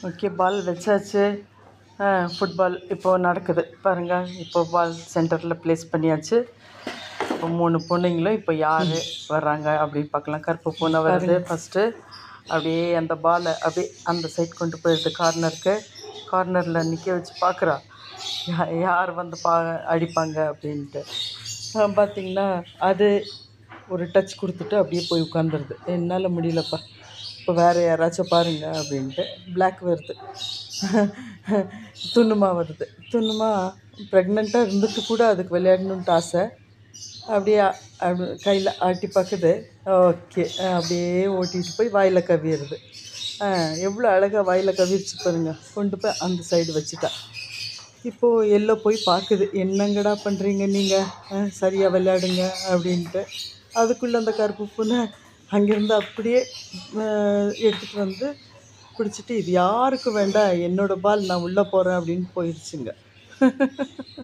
Okay, பால் வச்சாச்சு. Football இப்போது நடக்குது பாருங்கள். இப்போ பால் சென்டரில் ப்ளேஸ் பண்ணியாச்சு. இப்போ 3 பொண்ணுங்களும் இப்போ யார் வர்றாங்க அப்படின்னு பார்க்கலாம். கருப்பு பூனை வருது ஃபஸ்ட்டு. அப்படியே அந்த பாலை அப்படியே அந்த சைட் கொண்டு போயிடுது கார்னருக்கு. கார்னரில் நிற்க வச்சு பார்க்குறா யார் வந்து அடிப்பாங்க அப்படின்ட்டு. பார்த்திங்கன்னா அது ஒரு டச் கொடுத்துட்டு அப்படியே போய் உட்காந்துருது. என்னால் முடியலப்பா, இப்போ வேறு யாராச்சும் பாருங்க அப்படின்ட்டு. பிளாக் வருது, துண்ணுமா வருது. துண்ணுமா ப்ரெக்னெண்ட்டாக இருந்துட்டு கூட அதுக்கு விளையாடணுன்ட்டு ஆசை. அப்படியே அப்படி கையில் ஆட்டி பார்க்குது. ஓகே, அப்படியே ஓட்டிகிட்டு போய் வாயில் கவிடுது. எவ்வளோ அழகாக வாயில் கவிருச்சு பாருங்க. கொண்டு போய் அந்த சைடு வச்சுட்டா. இப்போது எல்லாம் போய் பார்க்குது, என்னங்கடா பண்ணுறீங்க நீங்கள், சரியாக விளையாடுங்க அப்படின்ட்டு. அதுக்குள்ளே அந்த கருப்பு பூனை அங்கேருந்து அப்படியே எடுத்துகிட்டு வந்து பிடிச்சிட்டு, இது யாருக்கும் வேண்டாம், என்னோடய பால், நான் உள்ளே போகிறேன் அப்படின்னு போயிடுச்சுங்க.